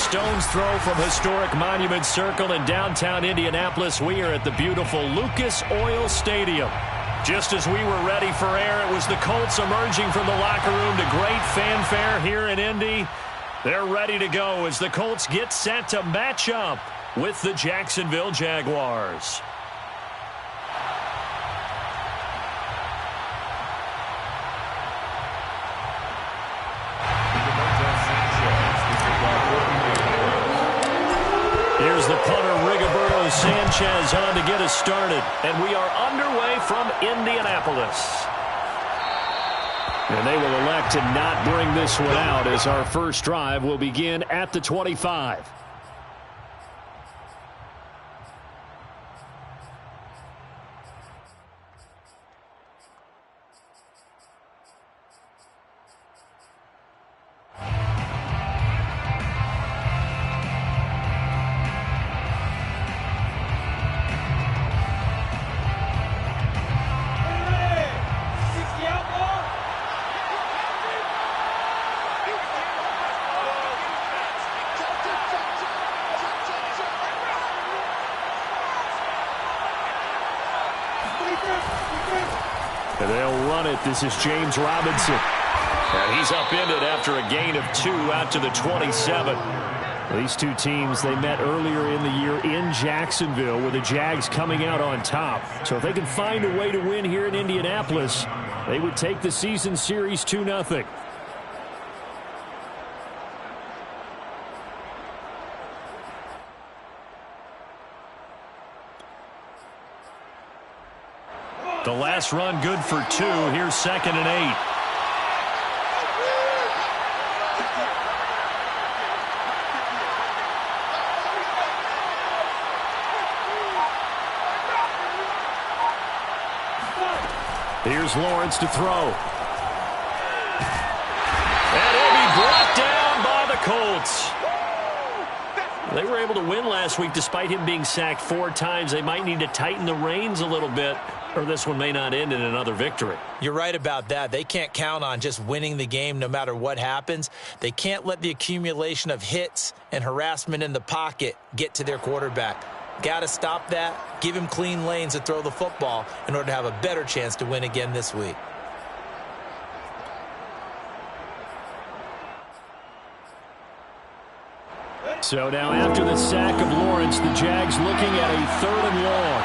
stone's throw from historic Monument Circle in downtown Indianapolis. We are at the beautiful Lucas Oil Stadium. Just as we were ready for air, it was the Colts emerging from the locker room to great fanfare here in Indy. They're ready to go as the Colts get set to match up with the Jacksonville Jaguars. Here's the punter, Rigoberto Sanchez, on to get us started. And we are underway from Indianapolis. And they will elect to not bring this one out as our first drive will begin at the 25. And they'll run it. This is James Robinson. And he's upended after a gain of 2 out to the 27. These two teams, they met earlier in the year in Jacksonville with the Jags coming out on top. So if they can find a way to win here in Indianapolis, they would take the season series 2-0. The last run good for 2. Here's 2nd and 8. Here's Lawrence to throw. And he'll be brought down by the Colts. They were able to win last week despite him being sacked 4 times. They might need to tighten the reins a little bit, or this one may not end in another victory. You're right about that. They can't count on just winning the game no matter what happens. They can't let the accumulation of hits and harassment in the pocket get to their quarterback. Got to stop that, give him clean lanes to throw the football in order to have a better chance to win again this week. So now after the sack of Lawrence, the Jags looking at a 3rd and long.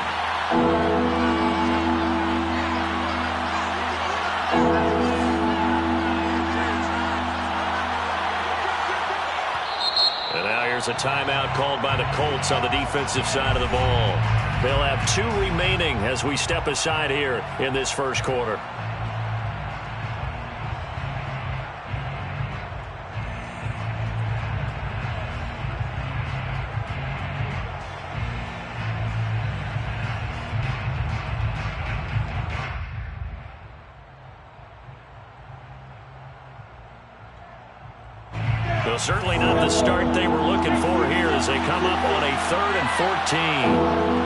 And now here's a timeout called by the Colts on the defensive side of the ball. They'll have 2 remaining as we step aside here in this first quarter. Well, certainly not the start they were looking for here as they come up on a 3rd and 14.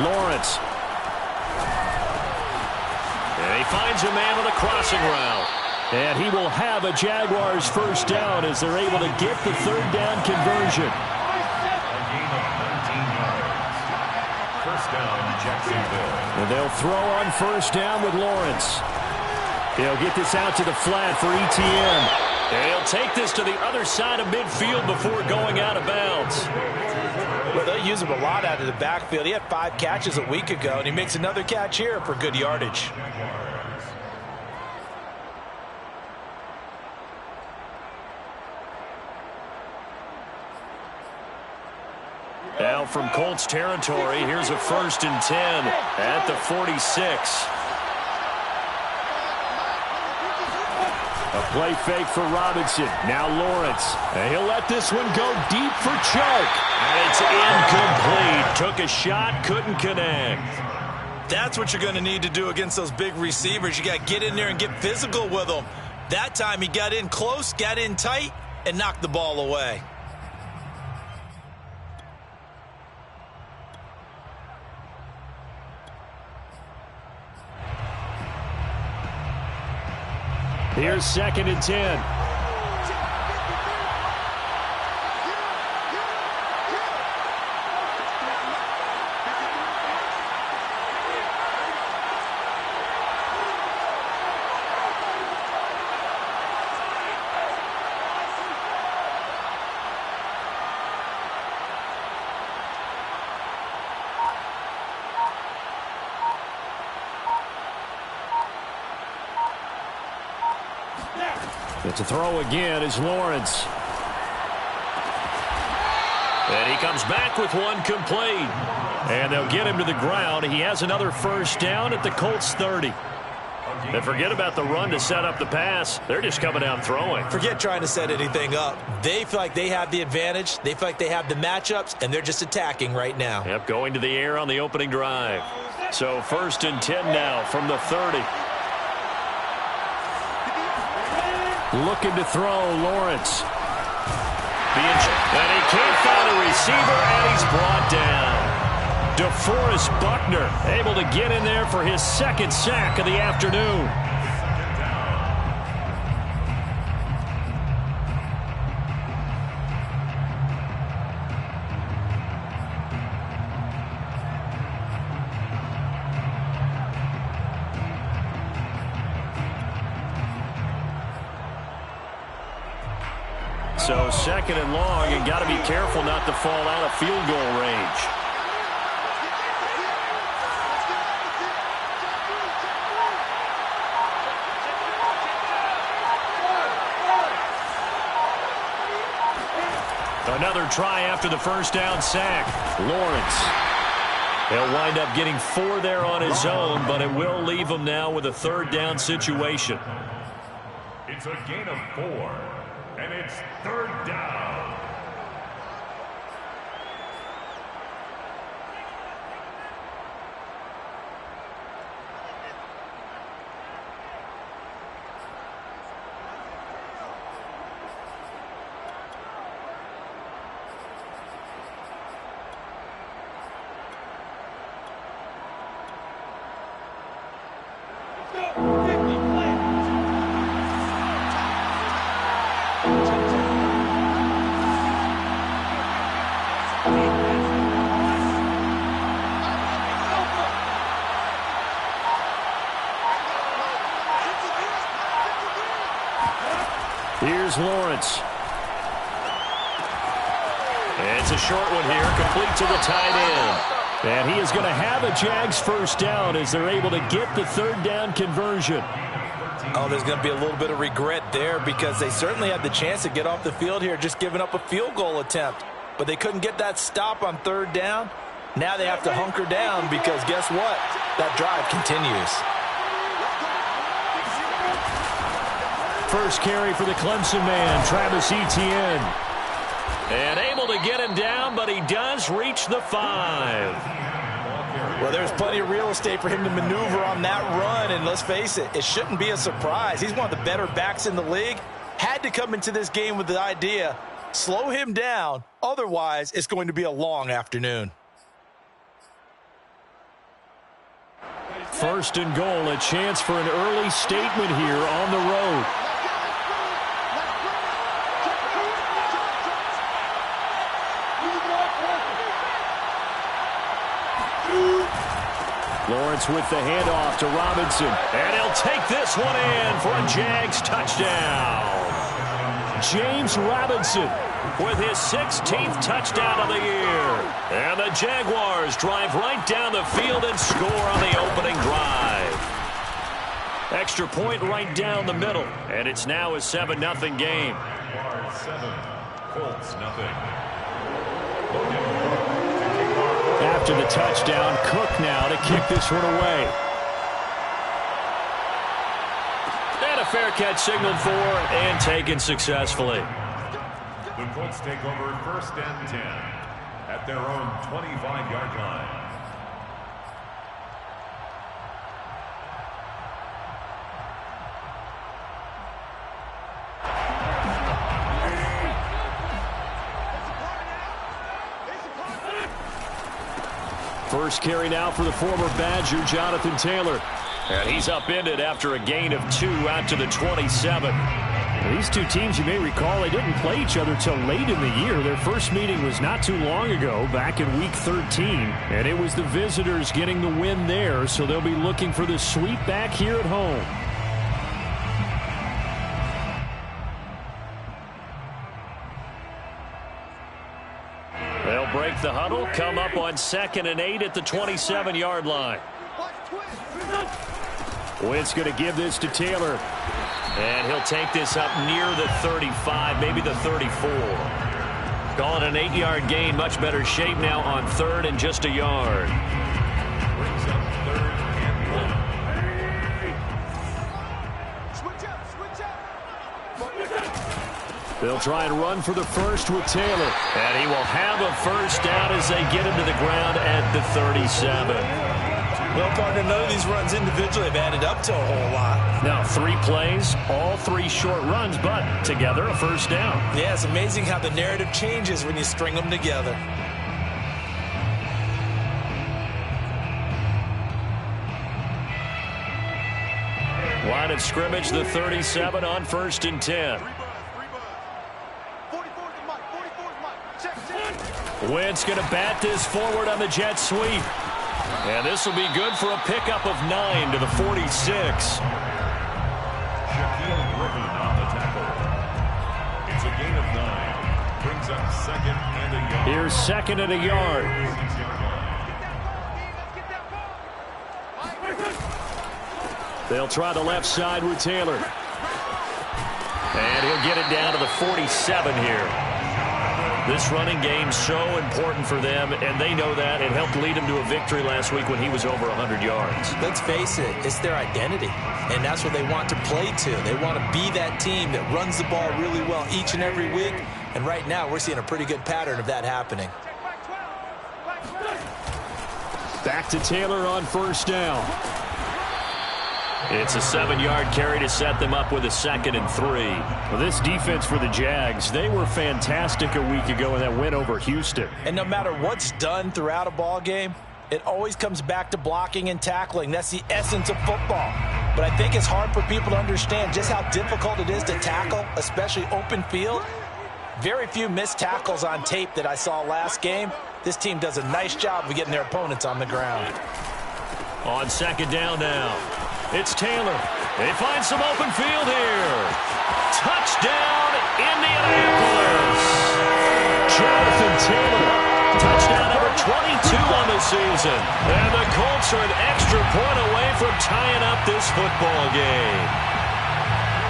Lawrence. And he finds a man with a crossing route. And he will have a Jaguars first down as they're able to get the 3rd down conversion. And they'll throw on first down with Lawrence. He'll get this out to the flat for ETN. And he'll take this to the other side of midfield before going out of bounds. Well, they'll use him a lot out of the backfield. He had 5 catches a week ago, and he makes another catch here for good yardage. Now from Colts territory, here's a 1st and 10 at the 46. A play fake for Robinson. Now Lawrence. And he'll let this one go deep for choke. And it's incomplete. Took a shot, couldn't connect. That's what you're going to need to do against those big receivers. You got to get in there and get physical with them. That time he got in close, got in tight, and knocked the ball away. Here's 2nd and 10. To throw again is Lawrence. And he comes back with one complete. And they'll get him to the ground. He has another first down at the Colts 30. And forget about the run to set up the pass. They're just coming down throwing. Forget trying to set anything up. They feel like they have the advantage. They feel like they have the matchups, and they're just attacking right now. Yep, going to the air on the opening drive. So 1st and 10 now from the 30. Looking to throw, Lawrence. And he can't find a receiver, and he's brought down. DeForest Buckner able to get in there for his 2nd sack of the afternoon. So 2nd and long, and got to be careful not to fall out of field goal range. Another try after the first down sack. Lawrence. He'll wind up getting 4 there on his own, but it will leave him now with a 3rd down situation. It's a gain of 4. And it's 3rd down. Here's Lawrence. It's a short one here, complete to the tight end. And he is going to have a Jags first down as they're able to get the 3rd down conversion. Oh, there's going to be a little bit of regret there because they certainly had the chance to get off the field here, just giving up a field goal attempt. But they couldn't get that stop on 3rd down. Now they have to hunker down because guess what? That drive continues. First carry for the Clemson man, Travis Etienne. And able to get him down, but he does reach the 5. Well, there's plenty of real estate for him to maneuver on that run, and let's face it, it shouldn't be a surprise. He's one of the better backs in the league. Had to come into this game with the idea, slow him down, otherwise it's going to be a long afternoon. 1st and goal, a chance for an early statement here on the road. Lawrence with the handoff to Robinson. And he'll take this one in for a Jags touchdown. James Robinson with his 16th touchdown of the year. And the Jaguars drive right down the field and score on the opening drive. Extra point right down the middle. And it's now a 7-0 game. 7, Colts nothing. After the touchdown, Cook now to kick this one away. And a fair catch signaled for and taken successfully. The Colts take over 1st and 10 at their own 25-yard line. First carry now for the former Badger, Jonathan Taylor. And he's upended after a gain of 2 out to the 27. These two teams, you may recall, they didn't play each other till late in the year. Their first meeting was not too long ago, back in Week 13. And it was the visitors getting the win there, so they'll be looking for the sweep back here at home. They'll break the huddle, come up on 2nd and 8 at the 27-yard line. Wentz going to give this to Taylor. And he'll take this up near the 35, maybe the 34. Call it an 8-yard gain. Much better shape now on 3rd and just a yard. Brings up 3rd and 1. They'll try and run for the first with Taylor. And he will have a first down as they get him to the ground at the 37. Well, partner, none of these runs individually have added up to a whole lot. Now, 3 plays, all 3 short runs, but together a first down. Yeah, it's amazing how the narrative changes when you string them together. Line of scrimmage, the 37 on 1st and 10. Wentz going to bat this forward on the jet sweep. And this will be good for a pickup of 9 to the 46. Shaquille Griffin on the tackle. It's a gain of 9. Brings up 2nd and a yard. Here's 2nd and a yard. 6-yard line. They'll try the left side with Taylor. And he'll get it down to the 47 here. This running game so important for them, and they know that. It helped lead him to a victory last week when he was over 100 yards. Let's face it, it's their identity, and that's what they want to play to. They want to be that team that runs the ball really well each and every week, and right now we're seeing a pretty good pattern of that happening. Back to Taylor on first down. It's a 7-yard carry to set them up with a 2nd and 3. Well, this defense for the Jags, they were fantastic a week ago in that win over Houston. And no matter what's done throughout a ball game, it always comes back to blocking and tackling. That's the essence of football. But I think it's hard for people to understand just how difficult it is to tackle, especially open field. Very few missed tackles on tape that I saw last game. This team does a nice job of getting their opponents on the ground. On 2nd down now. It's Taylor. They find some open field here. Touchdown, Indianapolis. Jonathan Taylor. Touchdown number 22 on the season. And the Colts are an extra point away from tying up this football game.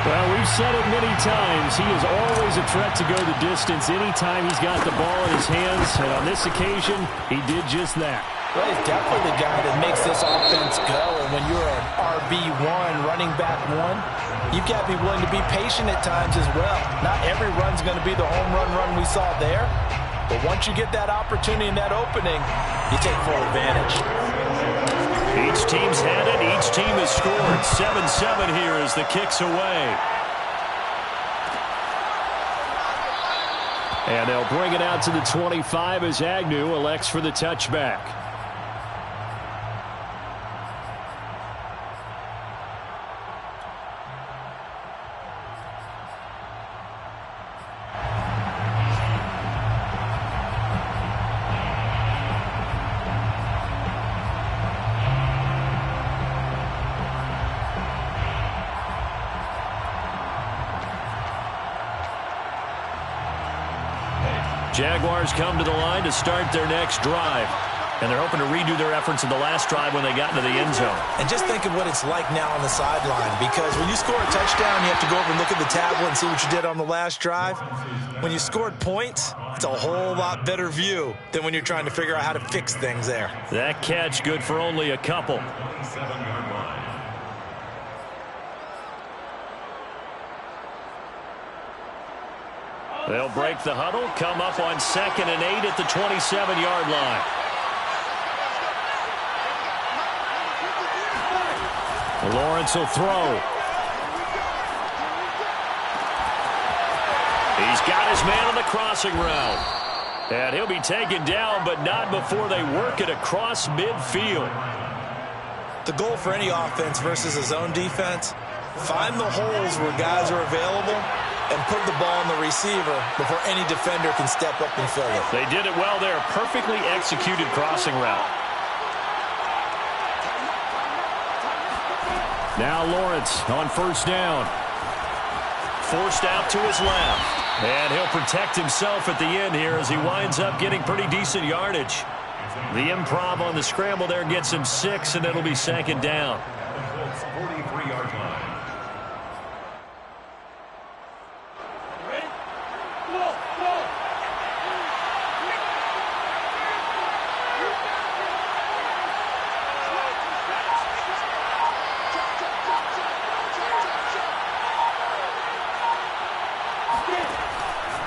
Well, we've said it many times. He is always a threat to go the distance anytime he's got the ball in his hands. And on this occasion, he did just that. Well, he's definitely the guy that makes this offense go. And when you're an RB1, running back 1, you've got to be willing to be patient at times as well. Not every run's going to be the home run we saw there. But once you get that opportunity and that opening, you take full advantage. Each team's had it. Each team has scored. 7-7 here as the kick's away. And they'll bring it out to the 25 as Agnew elects for the touchback. Jaguars come to the line to start their next drive. And they're hoping to redo their efforts in the last drive when they got into the end zone. And just think of what it's like now on the sideline, because when you score a touchdown, you have to go over and look at the tablet and see what you did on the last drive. When you scored points, it's a whole lot better view than when you're trying to figure out how to fix things there. That catch good for only a couple. 7-yard line. They'll break the huddle, come up on 2nd and 8 at the 27-yard line. Lawrence will throw. He's got his man on the crossing route. And he'll be taken down, but not before they work it across midfield. The goal for any offense versus a zone defense, find the holes where guys are available and put the ball on the receiver before any defender can step up and fill it. They did it well there. Perfectly executed crossing route. Now Lawrence on first down. Forced out to his left. And he'll protect himself at the end here as he winds up getting pretty decent yardage. The improv on the scramble there gets him 6, and it'll be second down. The Colts 43-yard line.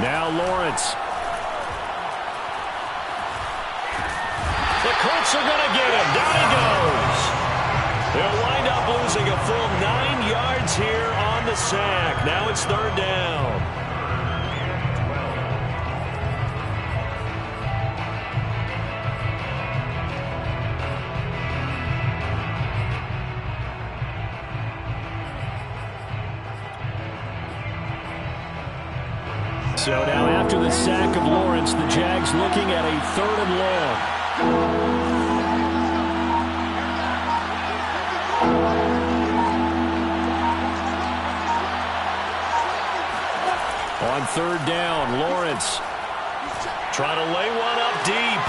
Now Lawrence. The Colts are going to get him. Down he goes. They'll wind up losing a full 9 yards here on the sack. Now it's third down. So now after the sack of Lawrence, the Jags looking at a 3rd and long. On 3rd down, Lawrence trying to lay one up deep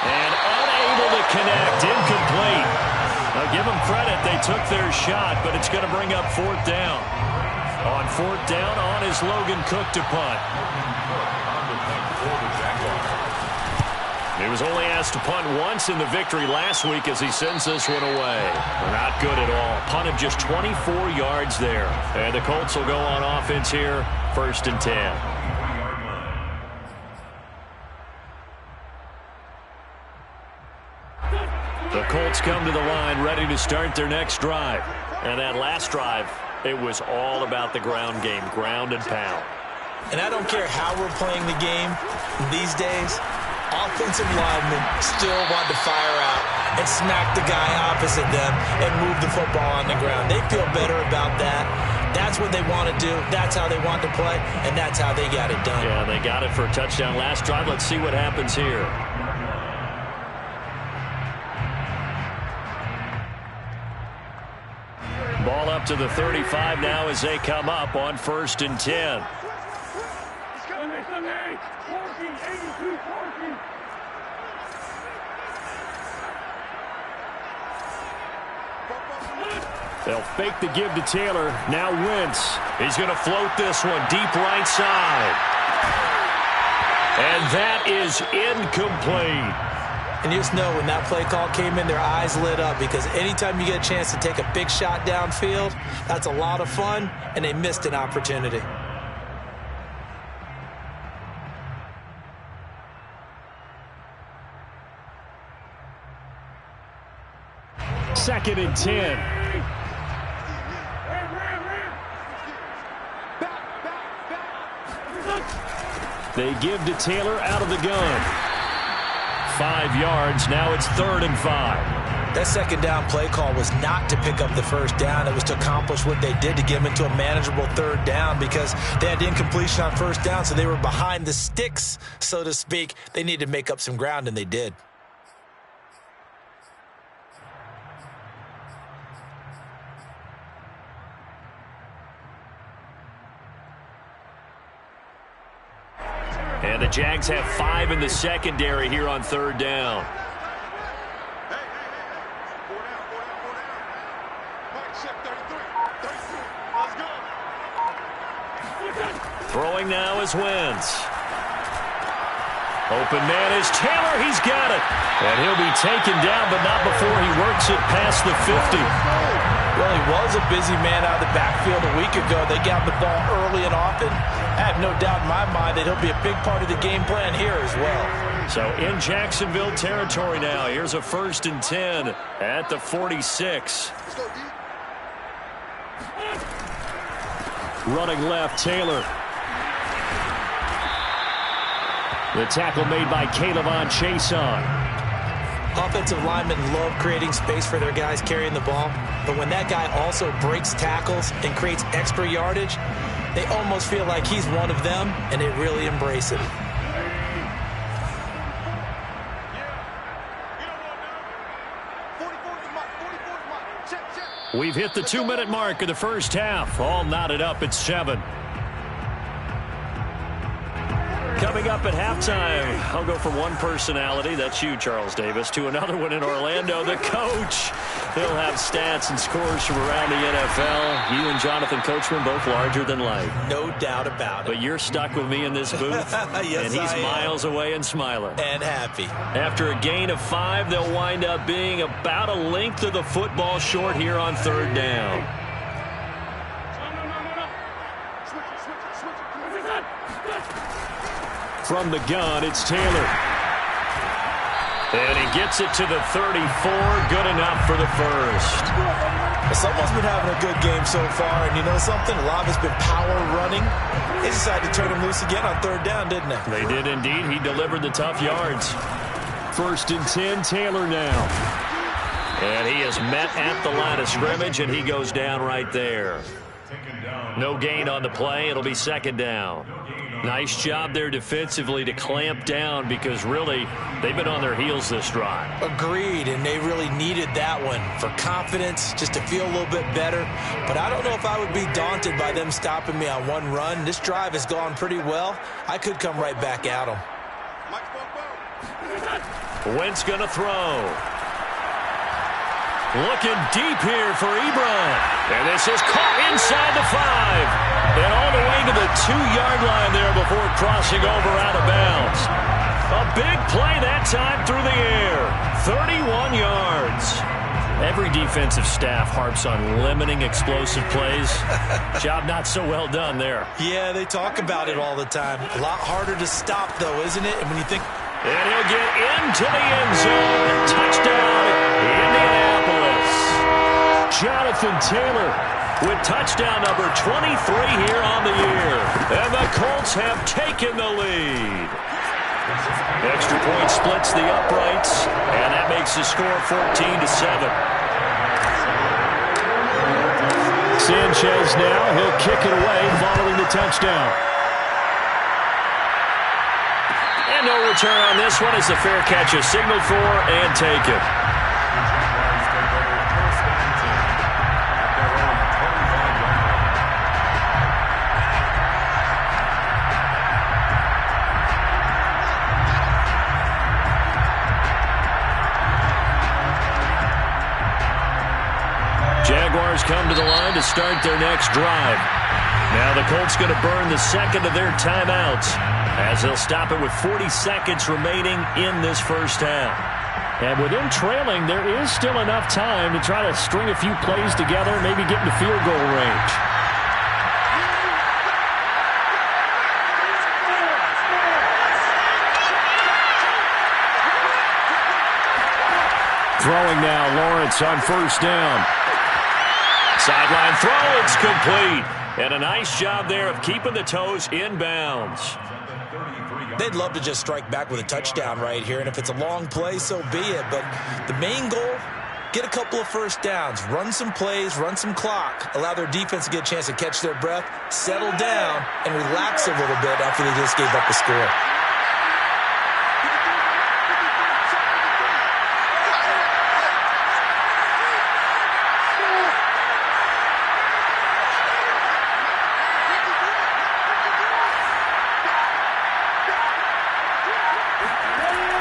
and unable to connect. Incomplete. Now give them credit. They took their shot, but it's going to bring up 4th down. On 4th down, on is Logan Cook to punt. He was only asked to punt once in the victory last week as he sends this one away. Not good at all. Punted just 24 yards there. And the Colts will go on offense here, 1st and 10. The Colts come to the line ready to start their next drive. And that last drive, it was all about the ground game, ground and pound. And I don't care how we're playing the game these days, offensive linemen still want to fire out and smack the guy opposite them and move the football on the ground. They feel better about that. That's what they want to do. That's how they want to play, and that's how they got it done. Yeah, they got it for a touchdown last drive. Let's see what happens here. Ball up to the 35 now as they come up on 1st and 10. They'll fake the give to Taylor. Now Wentz. He's going to float this one deep right side. And that is incomplete. And you just know when that play call came in, their eyes lit up because anytime you get a chance to take a big shot downfield, that's a lot of fun, and they missed an opportunity. Second and 10. They give to Taylor out of the gun. 5 yards. Now it's 3rd and 5. That second down play call was not to pick up the first down. It was to accomplish what they did to get them into a manageable 3rd down because they had incompletion on first down, so they were behind the sticks, so to speak. They needed to make up some ground, and they did. And the Jags have 5 in the secondary here on 3rd down. Throwing now is Wentz. Open man is Taylor. He's got it. And he'll be taken down, but not before he works it past the 50. Well, he was a busy man out of the backfield a week ago. They got the ball early and often. I have no doubt in my mind that he'll be a big part of the game plan here as well. So in Jacksonville territory now. Here's a 1st and 10 at the 46. Running left, Taylor. The tackle made by Caleb on Chason. Offensive linemen love creating space for their guys carrying the ball, but when that guy also breaks tackles and creates extra yardage, they almost feel like he's one of them, and they really embrace it. We've hit the 2-minute mark of the first half. All knotted up at 7. Coming up at halftime, I'll go from one personality, that's you, Charles Davis, to another one in Orlando, the coach. He'll have stats and scores from around the NFL. You and Jonathan Coachman, both larger than life. No doubt about it. But you're stuck with me in this booth, yes, and he's miles away and smiling. And happy. After a gain of 5, they'll wind up being about a length of the football short here on 3rd down. From the gun, it's Taylor. And he gets it to the 34. Good enough for the first. Well, someone's been having a good game so far, and you know something? A lot has been power running. They decided to turn him loose again on 3rd down, didn't they? They did indeed. He delivered the tough yards. 1st and 10, Taylor now. And he is met at the line of scrimmage, and he goes down right there. No gain on the play. It'll be 2nd down. Nice job there defensively to clamp down because really they've been on their heels this drive. Agreed, and they really needed that one for confidence, just to feel a little bit better. But I don't know if I would be daunted by them stopping me on one run. This drive has gone pretty well. I could come right back at them. Wentz going to throw. Looking deep here for Ebron. And this is caught inside the 5. And all the way to the 2-yard line there before crossing over out of bounds. A big play that time through the air. 31 yards. Every defensive staff harps on limiting explosive plays. Job not so well done there. Yeah, they talk about it all the time. A lot harder to stop, though, isn't it? And when you think... And he'll get into the end zone. Touchdown, Indianapolis. Jonathan Taylor with touchdown number 23 here on the year. And the Colts have taken the lead. Extra point splits the uprights, and that makes the score 14-7. Sanchez now, he'll kick it away following the touchdown. And no return on this one as the fair catch is signaled for and taken. Jaguars come to the line to start their next drive. Now the Colts going to burn the second of their timeouts as they'll stop it with 40 seconds remaining in this first half. And with them trailing, there is still enough time to try to string a few plays together, maybe get into field goal range. Throwing now, Lawrence on 1st down. Sideline throw, it's complete. And a nice job there of keeping the toes in bounds. They'd love to just strike back with a touchdown right here, and if it's a long play, so be it. But the main goal, get a couple of 1st downs, run some plays, run some clock, allow their defense to get a chance to catch their breath, settle down, and relax a little bit after they just gave up the score.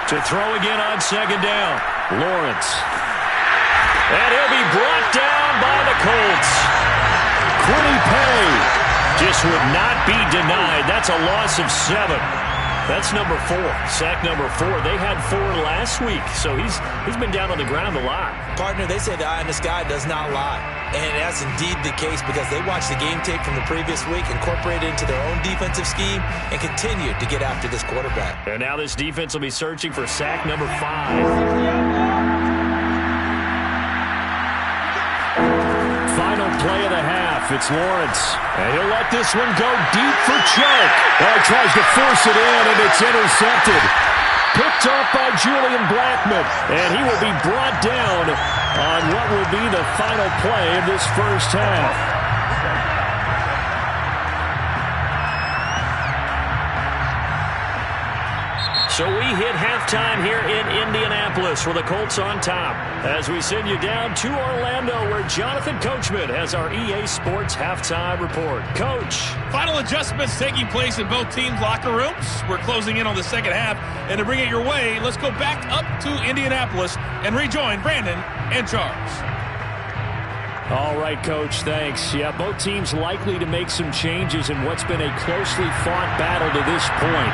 To throw again on 2nd down, Lawrence. And he'll be brought down by the Colts. Quiddy Pay just would not be denied. That's a loss of 7. That's number 4, sack number 4. They had 4 last week, so he's been down on the ground a lot. Partner, they say the eye in the sky does not lie. And that's indeed the case because they watched the game tape from the previous week, incorporated it into their own defensive scheme, and continued to get after this quarterback. And now this defense will be searching for sack number 5. Final play of the half. It's Lawrence. And he'll let this one go deep for Chark. Oh, he tries to force it in, and it's intercepted. picked off by Julian Blackmon, and he will be brought down on what will be the final play of this first half. So we hit halftime here in Indianapolis with the Colts on top as we send you down to Orlando where Jonathan Coachman has our EA Sports halftime report. Coach. Final adjustments taking place in both teams' locker rooms. We're closing in on the second half. And to bring it your way, let's go back up to Indianapolis and rejoin Brandon and Charles. All right, Coach, thanks. Yeah, both teams likely to make some changes in what's been a closely fought battle to this point.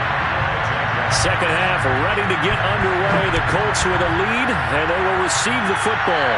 Second half ready to get underway. The Colts with a lead, and they will receive the football.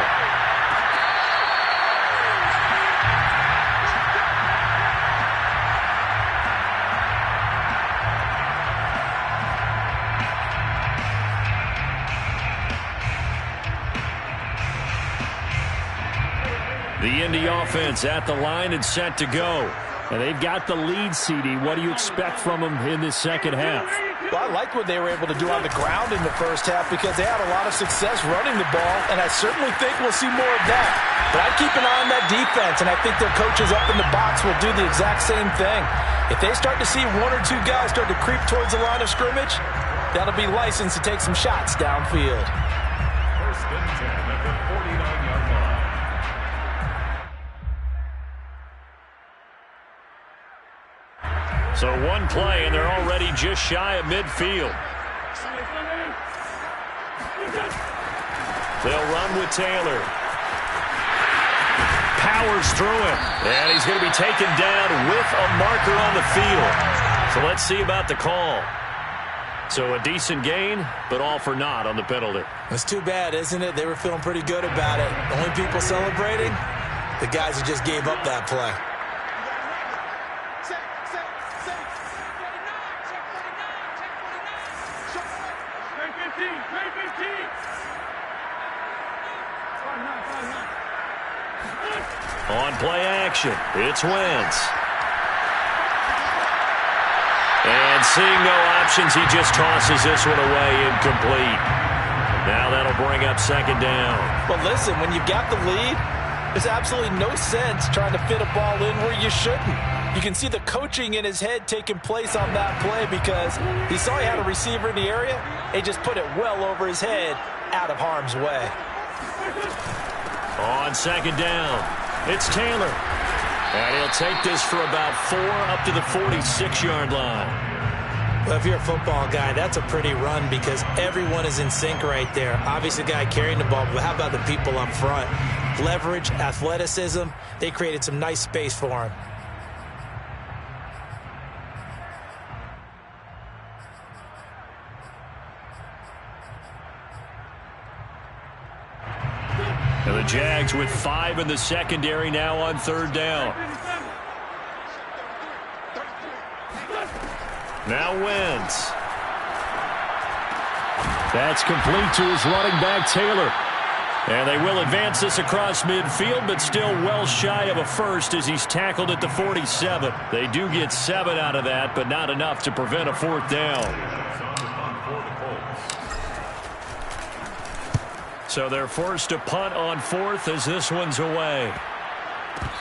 The Indy offense at the line and set to go. And they've got the lead, CD. What do you expect from them in this second half? Well, I like what they were able to do on the ground in the first half because they had a lot of success running the ball, and I certainly think we'll see more of that. But I'd keep an eye on that defense, and I think their coaches up in the box will do the exact same thing. If they start to see one or two guys start to creep towards the line of scrimmage, that'll be licensed to take some shots downfield. First and 10 at the 49-yard line. So one play, and they're already just shy of midfield. They'll run with Taylor. Powers through him. And he's going to be taken down with a marker on the field. So let's see about the call. So a decent gain, but all for naught on the penalty. It's too bad, isn't it? They were feeling pretty good about it. The only people celebrating, the guys who just gave up that play. On play action, it's Wentz. And seeing no options, he just tosses this one away incomplete. Now that'll bring up second down. But listen, when you've got the lead, there's absolutely no sense trying to fit a ball in where you shouldn't. You can see the coaching in his head taking place on that play because he saw he had a receiver in the area. He just put it well over his head, out of harm's way. On second down, it's Taylor. And he'll take this for about 4 up to the 46-yard line. Well, if you're a football guy, that's a pretty run because everyone is in sync right there. Obviously, the guy carrying the ball, but how about the people up front? Leverage, athleticism, they created some nice space for him. And the Jags with 5 in the secondary now on third down. Now Wentz. That's complete to his running back, Taylor. And they will advance this across midfield, but still well shy of a first as he's tackled at the 47. They do get 7 out of that, but not enough to prevent a fourth down. So they're forced to punt on fourth as this one's away.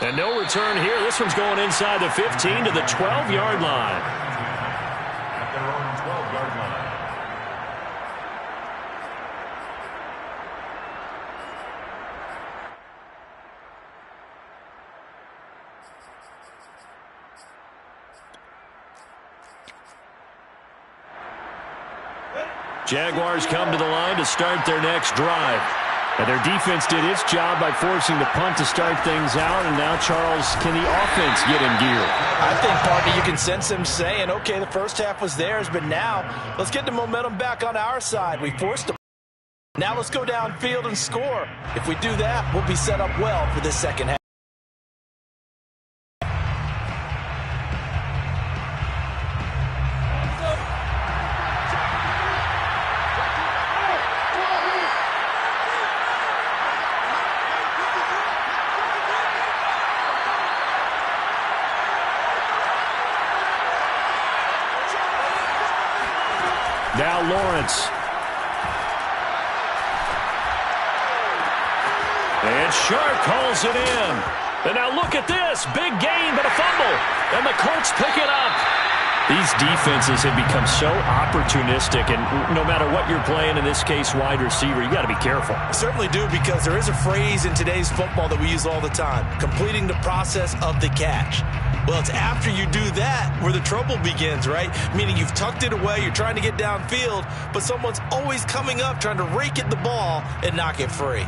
And no return here. This one's going inside the 15 to the 12-yard line. At their own 12-yard line. Jaguars come to the line to start their next drive. And their defense did its job by forcing the punt to start things out. And now, Charles, can the offense get in gear? I think, partner, you can sense them saying, okay, the first half was theirs, but now let's get the momentum back on our side. We forced them. Now let's go downfield and score. If we do that, we'll be set up well for this second half. Now Lawrence. And Sharp calls it in. And now look at this. Big gain, but a fumble. And the Colts pick it up. These defenses have become so opportunistic, and no matter what you're playing, in this case wide receiver, you got to be careful. I certainly do, because there is a phrase in today's football that we use all the time: completing the process of the catch. Well, it's after you do that where the trouble begins, right? Meaning you've tucked it away, you're trying to get downfield, but someone's always coming up trying to rake at the ball and knock it free.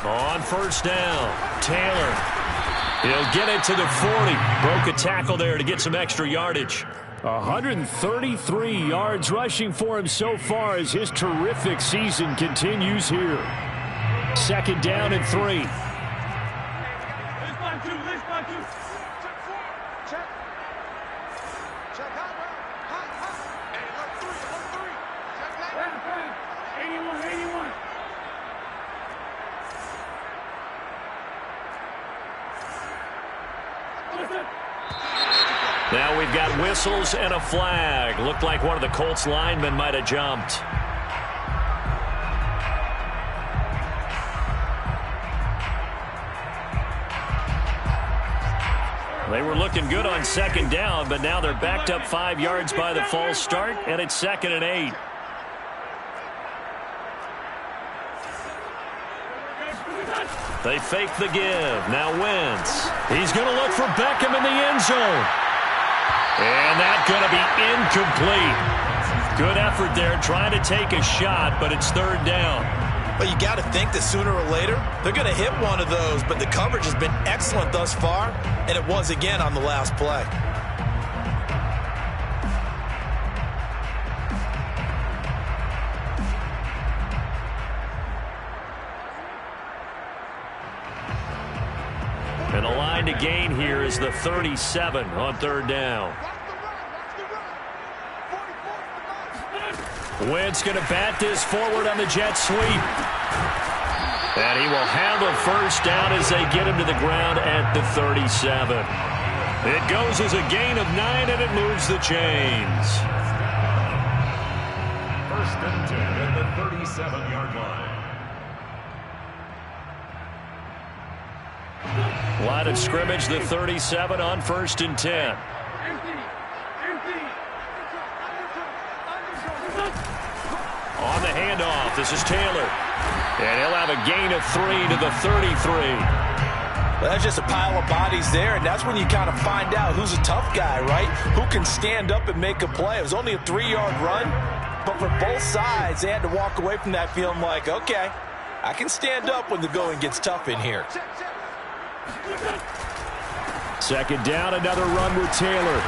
On first down, Taylor. He'll get it to the 40. Broke a tackle there to get some extra yardage. 133 yards rushing for him so far as his terrific season continues here. Second down and 3. Now we've got whistles and a flag. Looked like one of the Colts linemen might have jumped. They were looking good on second down, but now they're backed up 5 yards by the false start, and it's 2nd and 8. They fake the give. Now Wentz. He's going to look for Beckham in the end zone. And that's going to be incomplete. Good effort there trying to take a shot, but it's 3rd down. But you got to think that sooner or later they're going to hit one of those, but the coverage has been excellent thus far, and it was again on the last play. And the line to gain here is the 37 on 3rd down. Wentz going to bat this forward on the jet sweep. And he will handle first down as they get him to the ground at the 37. It goes as a gain of 9, and it moves the chains. 1st and 10 at the 37-yard line. Line of scrimmage, the 37 on 1st and 10. On the handoff, this is Taylor. And he'll have a gain of 3 to the 33. Well, that's just a pile of bodies there, and that's when you kind of find out who's a tough guy, right? Who can stand up and make a play. It was only a 3-yard run, but for both sides, they had to walk away from that feeling like, okay, I can stand up when the going gets tough in here. 2nd down, another run with Taylor.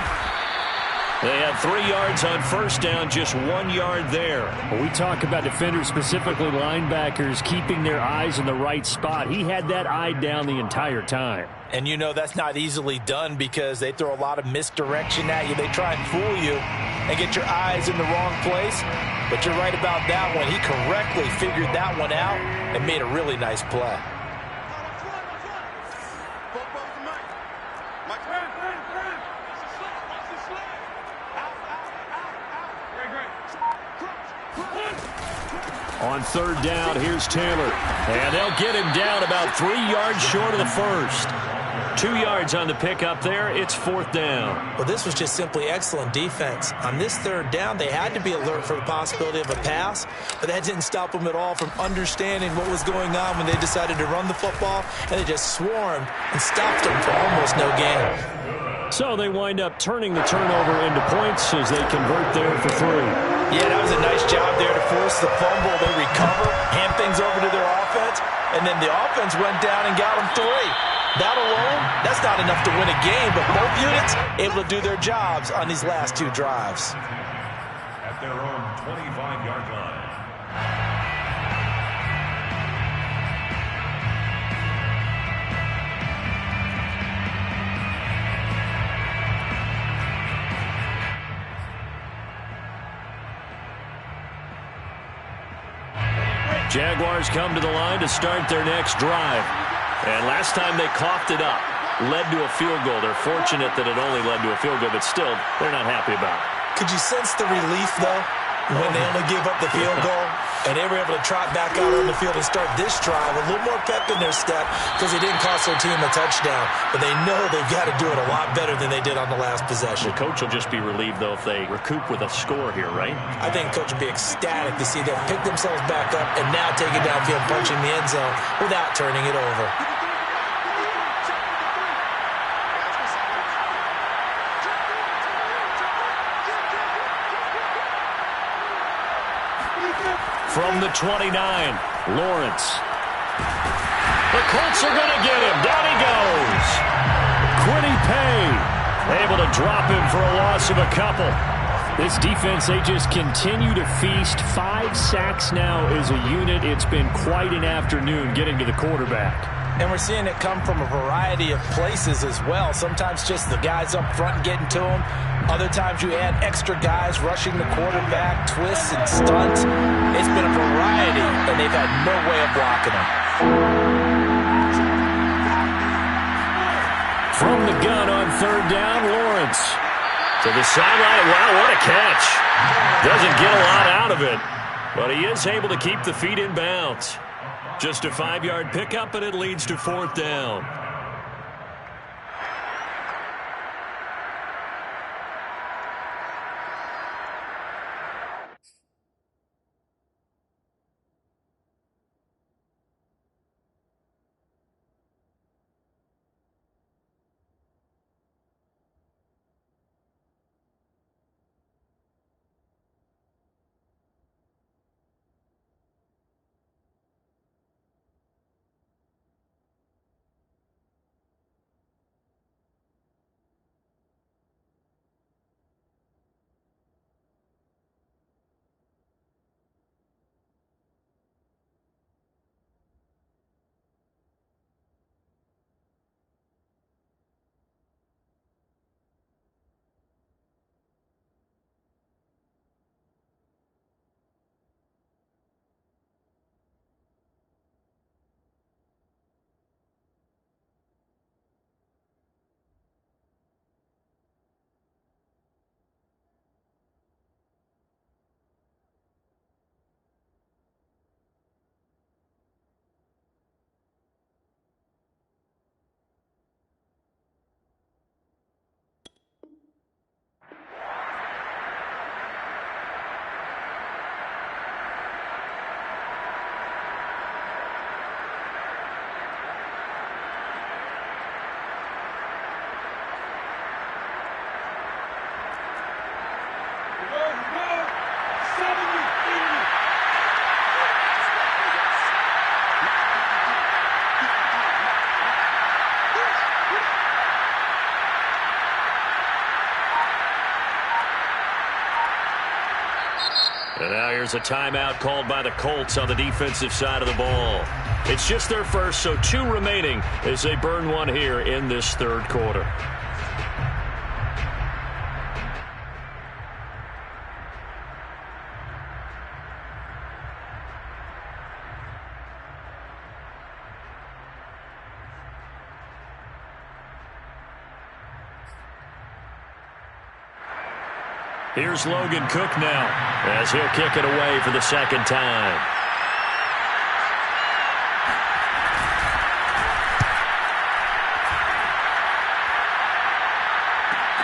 They had 3 yards on first down, just 1 yard there. When we talk about defenders, specifically linebackers, keeping their eyes in the right spot, he had that eye down the entire time. And you know that's not easily done because they throw a lot of misdirection at you. They try and fool you and get your eyes in the wrong place. But you're right about that one. He correctly figured that one out and made a really nice play. On 3rd down, here's Taylor. And they'll get him down about 3 yards short of the first. 2 yards on the pickup there. It's 4th down. Well, this was just simply excellent defense. On this 3rd down, they had to be alert for the possibility of a pass, but that didn't stop them at all from understanding what was going on when they decided to run the football, and they just swarmed and stopped them for almost no gain. So they wind up turning the turnover into points as they convert there for 3. Yeah, that was a nice job there to force the fumble. They recover, hand things over to their offense, and then the offense went down and got them 3. That alone, that's not enough to win a game, but both units able to do their jobs on these last 2 drives. At their own 25-yard line. Jaguars come to the line to start their next drive. And last time they coughed it up, led to a field goal. They're fortunate that it only led to a field goal, but still, they're not happy about it. Could you sense the relief, though, when they only gave up the field goal? And they were able to trot back out on the field and start this drive. A little more pep in their step because they didn't cost their team a touchdown. But they know they've got to do it a lot better than they did on the last possession. The coach will just be relieved, though, if they recoup with a score here, right? I think coach will be ecstatic to see them pick themselves back up and now take it downfield, punching the end zone without turning it over. From the 29, Lawrence. The Colts are going to get him. Down he goes. Quiddy Pay able to drop him for a loss of a couple. This defense, they just continue to feast. 5 sacks now as a unit. It's been quite an afternoon getting to the quarterback. And we're seeing it come from a variety of places as well. Sometimes just the guys up front and getting to him. Other times you add extra guys rushing the quarterback, twists and stunts. It's been a variety, and they've had no way of blocking him. From the gun on 3rd down, Lawrence. To the sideline. Wow, what a catch. Doesn't get a lot out of it, but he is able to keep the feet in bounds. Just a 5-yard pickup, and it leads to 4th down. And now here's a timeout called by the Colts on the defensive side of the ball. It's just their first, so 2 remaining as they burn one here in this 3rd quarter. Here's Logan Cook now as he'll kick it away for the 2nd time.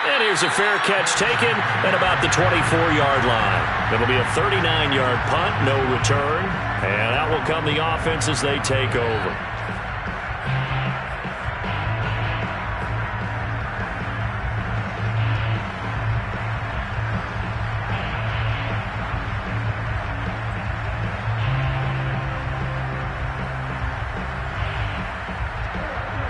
And here's a fair catch taken at about the 24-yard line. It'll be a 39-yard punt, no return. And out will come the offense as they take over.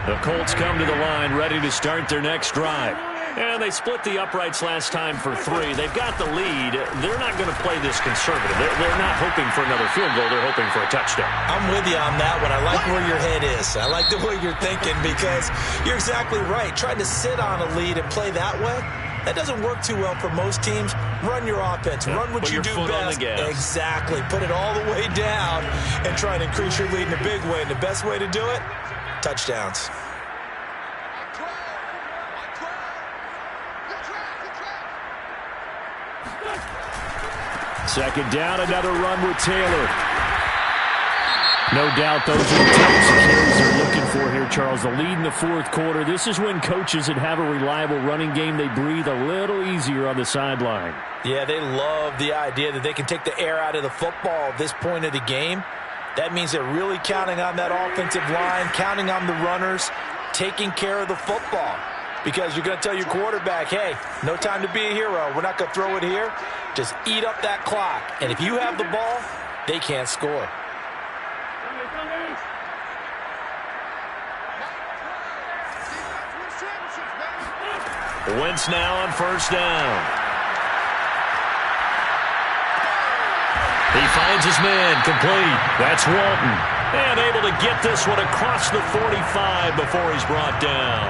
The Colts come to the line ready to start their next drive. And they split the uprights last time for 3. They've got the lead. They're not going to play this conservative. They're not hoping for another field goal. They're hoping for a touchdown. I'm with you on that one. I like where your head is. I like the way you're thinking because you're exactly right. Trying to sit on a lead and play that way, that doesn't work too well for most teams. Run your offense. Run what you do best. Exactly. Put it all the way down and try to increase your lead in a big way. And the best way to do it, touchdowns. Second down, another run with Taylor. No doubt those are the types of carries they're looking for here, Charles. The lead in the fourth quarter. This is when coaches that have a reliable running game, they breathe a little easier on the sideline. Yeah, they love the idea that they can take the air out of the football at this point of the game. That means they're really counting on that offensive line, counting on the runners, taking care of the football. Because you're going to tell your quarterback, hey, no time to be a hero. We're not going to throw it here. Just eat up that clock. And if you have the ball, they can't score. Wentz now on first down. He finds his man, complete. That's Walton. And able to get this one across the 45 before he's brought down.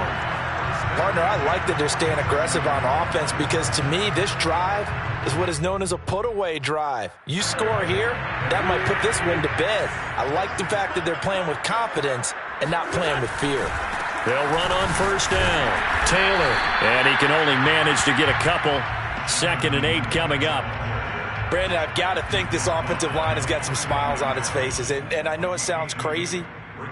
Partner, I like that they're staying aggressive on offense because to me, this drive is what is known as a put-away drive. You score here, that might put this one to bed. I like the fact that they're playing with confidence and not playing with fear. They'll run on first down. Taylor. And he can only manage to get a couple. 2nd and 8 coming up. Brandon, I've got to think this offensive line has got some smiles on its faces. And I know it sounds crazy,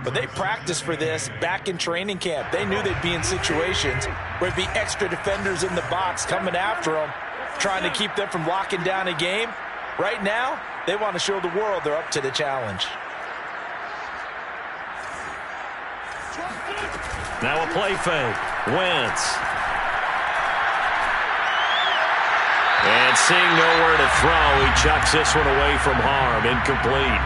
but they practiced for this back in training camp. They knew they'd be in situations where there'd be extra defenders in the box coming after them, trying to keep them from locking down a game. Right now, they want to show the world they're up to the challenge. Now a play fake. Wentz. And seeing nowhere to throw, he chucks this one away from harm. Incomplete.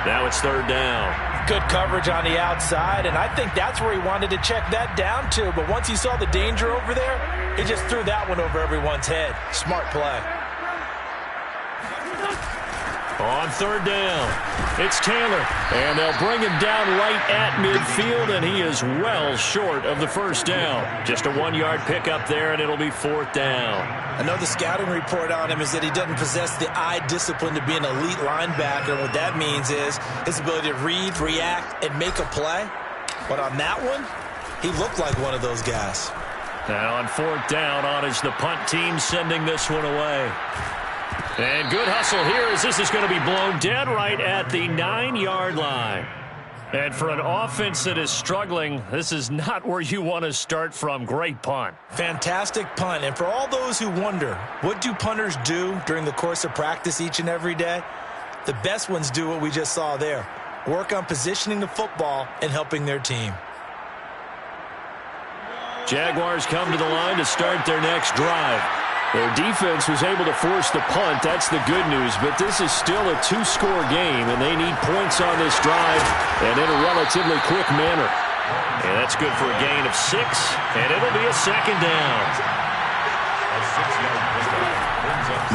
Now it's 3rd down. Good coverage on the outside, and I think that's where he wanted to check that down to. But once he saw the danger over there, he just threw that one over everyone's head. Smart play. On 3rd down, it's Taylor. And they'll bring him down right at midfield, and he is well short of the first down. Just a 1-yard pickup there, and it'll be 4th down. I know the scouting report on him is that he doesn't possess the eye discipline to be an elite linebacker. And what that means is his ability to read, react, and make a play. But on that one, he looked like one of those guys. Now on 4th down, on is the punt team sending this one away. And good hustle here as this is going to be blown dead right at the 9-yard line. And for an offense that is struggling, this is not where you want to start from. Great punt. Fantastic punt. And for all those who wonder, what do punters do during the course of practice each and every day? The best ones do what we just saw there. Work on positioning the football and helping their team. Jaguars come to the line to start their next drive. Their defense was able to force the punt. That's the good news. But this is still a 2-score game, and they need points on this drive and in a relatively quick manner. And that's good for a gain of 6, and it'll be a 2nd down.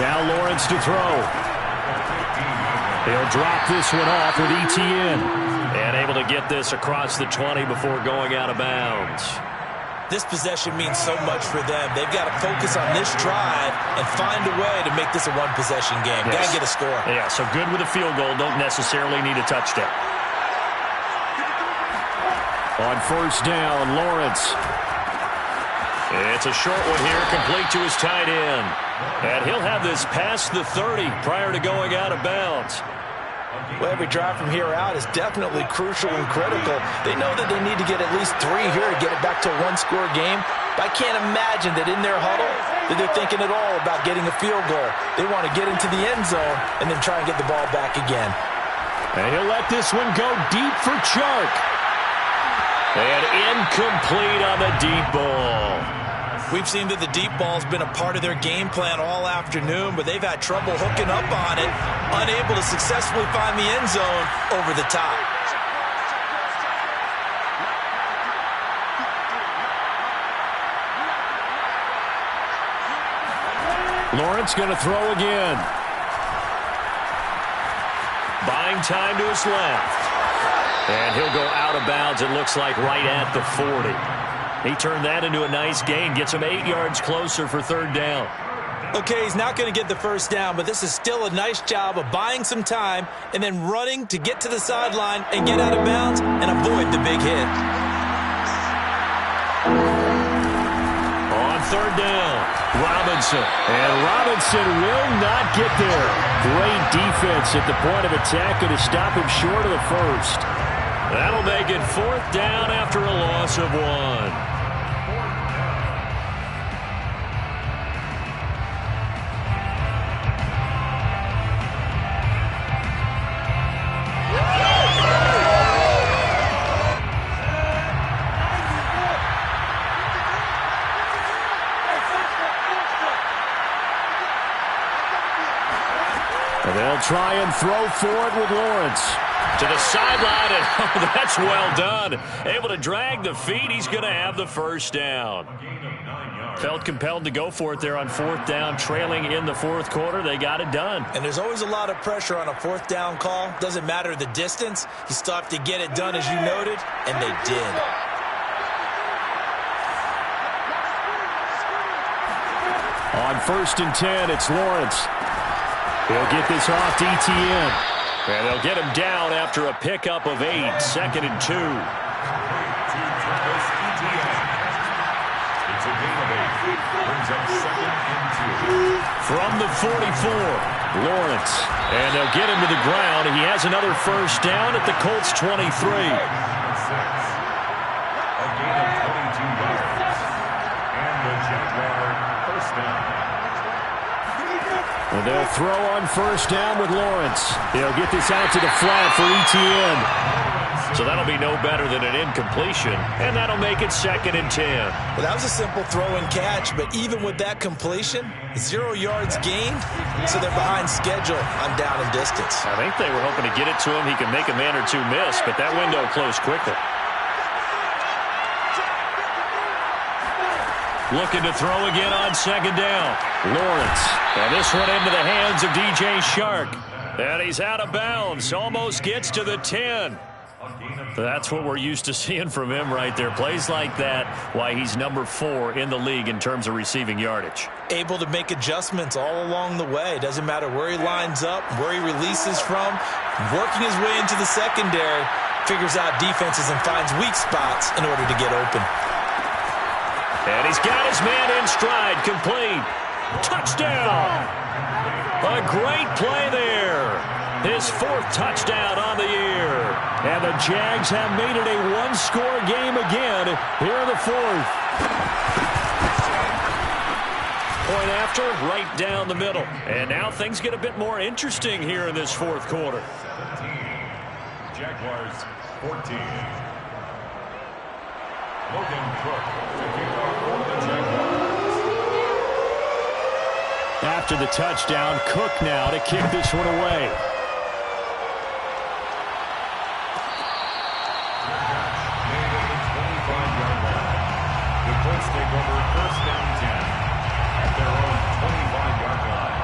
Now Lawrence to throw. He'll drop this one off with ETN. And able to get this across the 20 before going out of bounds. This possession means so much for them. They've got to focus on this drive and find a way to make this a one-possession game. Yes. Got to get a score. Yeah, so good with a field goal. Don't necessarily need a touchdown. On first down, Lawrence. It's a short one here, complete to his tight end. And he'll have this past the 30 prior to going out of bounds. Well, every drive from here out is definitely crucial and critical. They know that they need to get at least 3 here to get it back to a 1-score game. But I can't imagine that in their huddle that they're thinking at all about getting a field goal. They want to get into the end zone and then try and get the ball back again. And he'll let this one go deep for Chark. And incomplete on the deep ball. We've seen that the deep ball's been a part of their game plan all afternoon, but they've had trouble hooking up on it, unable to successfully find the end zone over the top. Lawrence going to throw again. Buying time to his left. And he'll go out of bounds, it looks like, right at the 40. He turned that into a nice gain, gets him 8 yards closer for 3rd down. Okay, he's not going to get the first down, but this is still a nice job of buying some time and then running to get to the sideline and get out of bounds and avoid the big hit. On 3rd down, Robinson. And Robinson will not get there. Great defense at the point of attack and to stop him short of the first. That'll make it 4th down after a loss of 1. And they'll try and throw forward with Lawrence. To the sideline, and oh, that's well done. Able to drag the feet. He's going to have the first down. Felt compelled to go for it there on 4th down, trailing in the 4th quarter. They got it done. And there's always a lot of pressure on a 4th down call. Doesn't matter the distance. You still have to get it done, as you noted, and they did. On 1st and 10, it's Lawrence. He'll get this off to ETN. And they'll get him down after a pickup of 8. 2nd and 2. It's a gain of 8. Brings up 2nd and 2. From the 44, Lawrence. And they'll get him to the ground. He has another first down at the Colts 23. 6. A gain of 22 yards. And the Jaguar first down. And they'll throw on 1st down with Lawrence. They'll get this out to the flat for ETN. So that'll be no better than an incompletion, and that'll make it 2nd and 10. Well, that was a simple throw and catch, but even with that completion, 0 yards gained, so they're behind schedule on down and distance. I think they were hoping to get it to him. He can make a man or two miss, but that window closed quickly. Looking to throw again on 2nd down. Lawrence. And this one into the hands of DJ Shark. And he's out of bounds. Almost gets to the 10. That's what we're used to seeing from him right there. Plays like that, why he's number 4 in the league in terms of receiving yardage. Able to make adjustments all along the way. Doesn't matter where he lines up, where he releases from. Working his way into the secondary. Figures out defenses and finds weak spots in order to get open. And he's got his man in stride, complete. Touchdown! A great play there. His 4th touchdown on the year. And the Jags have made it a one-score game again here in the 4th. Point after, right down the middle. And now things get a bit more interesting here in this 4th quarter. 17. Jaguars 14. Logan Cook to kick off for the Jaguars. After the touchdown, Cook now to kick this one away. Made at the 25-yard line. The Colts take over 1st down 10 at their own 25-yard line.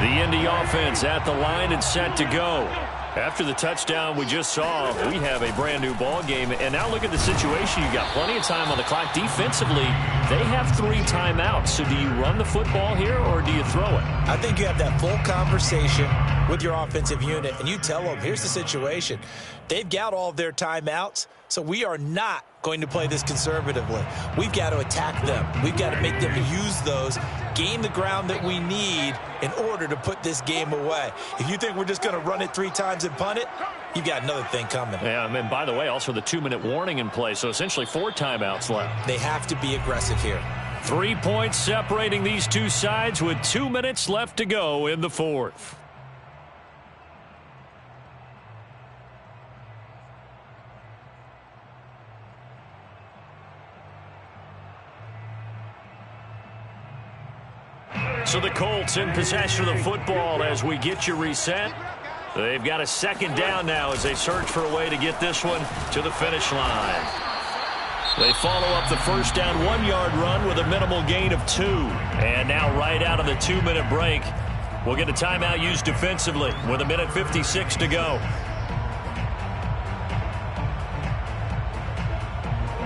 The Indy offense at the line and set to go. After the touchdown we just saw, we have a brand new ball game. And now look at the situation. You got plenty of time on the clock. Defensively, they have 3 timeouts. So do you run the football here or do you throw it? I think you have that full conversation with your offensive unit, and you tell them, here's the situation. They've got all of their timeouts, so we are not going to play this conservatively. We've got to attack them. We've got to make them use those, gain the ground that we need in order to put this game away. If you think we're just going to run it 3 times and punt it, you've got another thing coming. Yeah, and by the way, also the 2-minute warning in play, so essentially 4 timeouts left. They have to be aggressive here. 3 points separating these two sides with 2 minutes left to go in the 4th. So the Colts in possession of the football as we get you reset. They've got a 2nd down now as they search for a way to get this one to the finish line. They follow up the 1st down 1-yard run with a minimal gain of 2. And now right out of the 2-minute break, we'll get a timeout used defensively with 1:56 to go.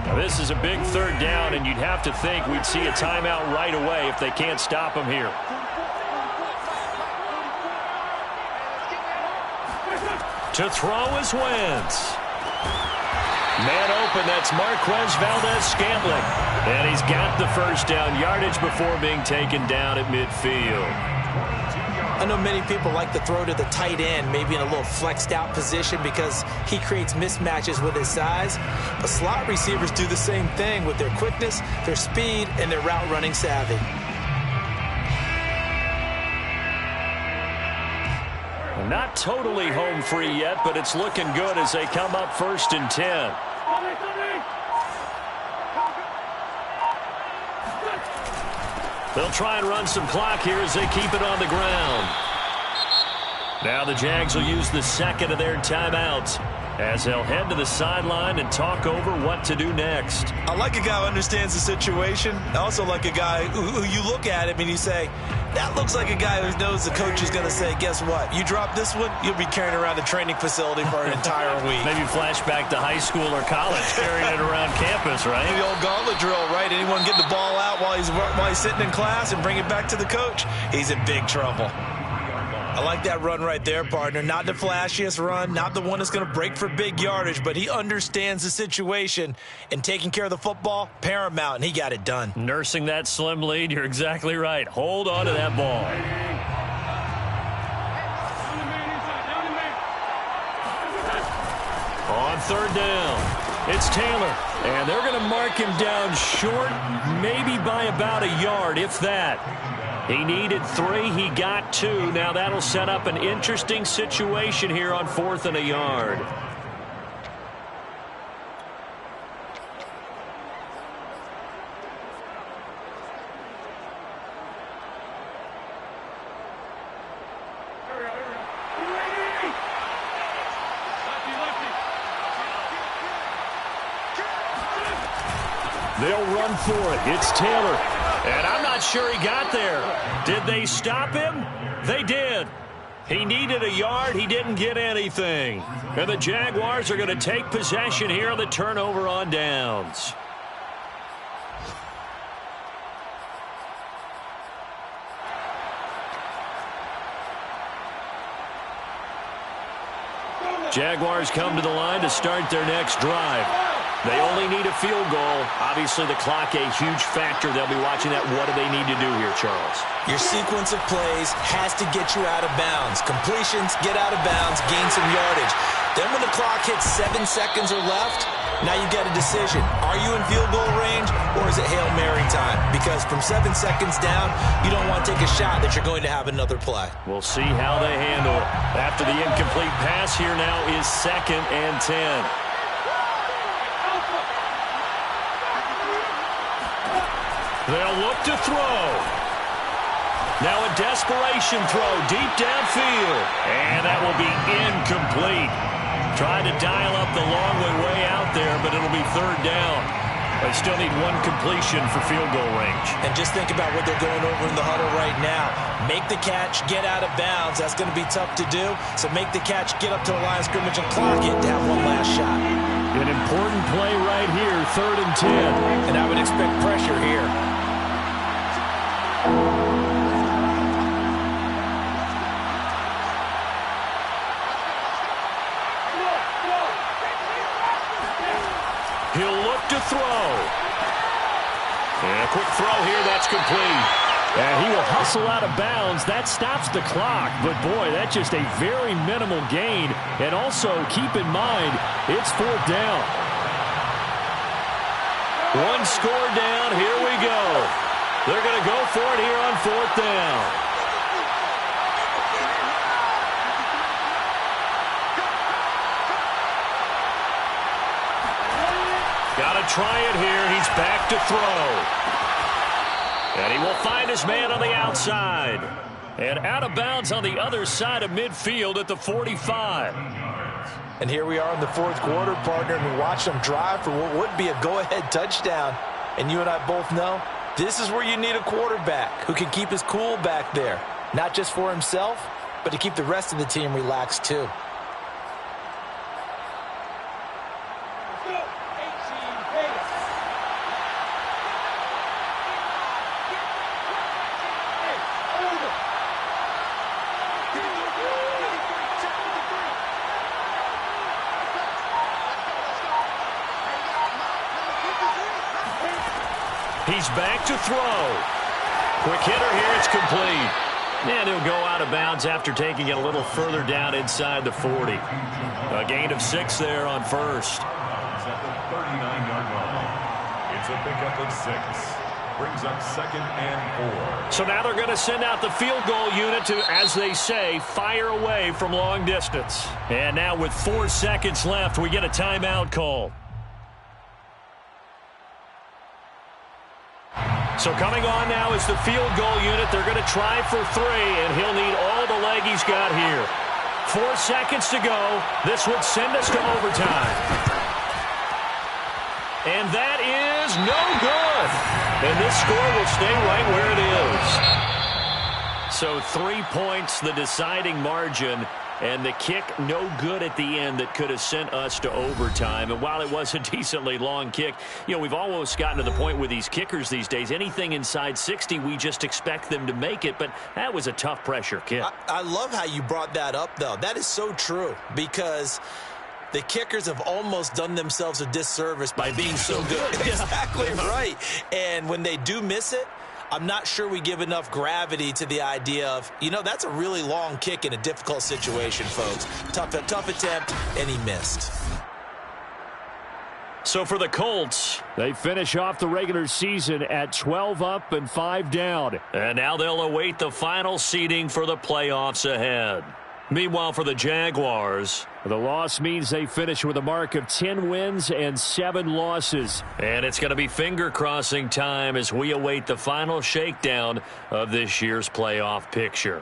Now this is a big 3rd down, and you'd have to think we'd see a timeout right away if they can't stop him here. To throw is Wentz. Man open, that's Marquez Valdez-Scantling. And he's got the first down yardage before being taken down at midfield. I know many people like to throw to the tight end, maybe in a little flexed out position because he creates mismatches with his size. But slot receivers do the same thing with their quickness, their speed, and their route running savvy. Not totally home free yet, but it's looking good as they come up 1st and 10. They'll try and run some clock here as they keep it on the ground. Now the Jags will use the second of their timeouts as they'll head to the sideline and talk over what to do next. I like a guy who understands the situation. I also like a guy who you look at him and you say, that looks like a guy who knows the coach is going to say, guess what? You drop this one, you'll be carrying around a training facility for an entire week. Maybe flashback to high school or college, carrying it around campus, right? The old gauntlet drill, right? Anyone get the ball out while he's sitting in class and bring it back to the coach? He's in big trouble. I like that run right there, partner. Not the flashiest run, not the one that's going to break for big yardage, but he understands the situation, and taking care of the football, paramount, and he got it done. Nursing that slim lead, you're exactly right. Hold on to that ball. On 3rd down, it's Taylor, and they're going to mark him down short, maybe by about a yard, if that. He needed 3. He got 2. Now that'll set up an interesting situation here on 4th and a yard. They'll run for it. It's Taylor. And I'm not sure he got there. Did they stop him? They did. He needed a yard. He didn't get anything. And the Jaguars are going to take possession here on the turnover on downs. Jaguars come to the line to start their next drive. They only need a field goal. Obviously, the clock a huge factor. They'll be watching that. What do they need to do here, Charles? Your sequence of plays has to get you out of bounds. Completions, get out of bounds, gain some yardage. Then when the clock hits 7 seconds or left, now you get a decision. Are you in field goal range, or is it Hail Mary time? Because from 7 seconds down, you don't want to take a shot that you're going to have another play. We'll see how they handle it. After the incomplete pass, here now is 2nd and 10. They'll look to throw. Now a desperation throw deep downfield. And that will be incomplete. Tried to dial up the long way out there, but it'll be 3rd down. They still need 1 completion for field goal range. And just think about what they're going over in the huddle right now. Make the catch, get out of bounds. That's going to be tough to do. So make the catch, get up to the line of scrimmage, and clock it to have one last shot. An important play right here, 3rd and 10. And I would expect pressure here. He'll look to throw. And a quick throw here, that's complete. And he will hustle out of bounds. That stops the clock. But, boy, that's just a very minimal gain. And also, keep in mind, it's 4th down. 1 score down. Here we go. They're going to go for it here on 4th down. Got to try it here. He's back to throw. And he will find his man on the outside. And out of bounds on the other side of midfield at the 45. And here we are in the 4th quarter, partner, and we watch them drive for what would be a go-ahead touchdown. And you and I both know this is where you need a quarterback who can keep his cool back there. Not just for himself, but to keep the rest of the team relaxed too. He's back to throw. Quick hitter here. It's complete. And he'll go out of bounds after taking it a little further down inside the 40. A gain of 6 there on first. He's at the 39-yard line. It's a pickup of 6. Brings up 2nd and 4. So now they're going to send out the field goal unit to, as they say, fire away from long distance. And now with 4 seconds left, we get a timeout call. So coming on now is the field goal unit. They're going to try for 3, and he'll need all the leg he's got here. 4 seconds to go. This would send us to overtime. And that is no good. And this score will stay right where it is. So 3 points, the deciding margin. And the kick no good at the end that could have sent us to overtime. And while it was a decently long kick, we've almost gotten to the point with these kickers these days. Anything inside 60, we just expect them to make it. But that was a tough pressure kick. I love how you brought that up, though. That is so true because the kickers have almost done themselves a disservice by being so good. Exactly right. And when they do miss it, I'm not sure we give enough gravity to the idea of, that's a really long kick in a difficult situation, folks. Tough attempt, and he missed. So for the Colts, they finish off the regular season at 12 up and 5 down. And now they'll await the final seeding for the playoffs ahead. Meanwhile, for the Jaguars, the loss means they finish with a mark of 10 wins and 7 losses. And it's going to be finger-crossing time as we await the final shakedown of this year's playoff picture.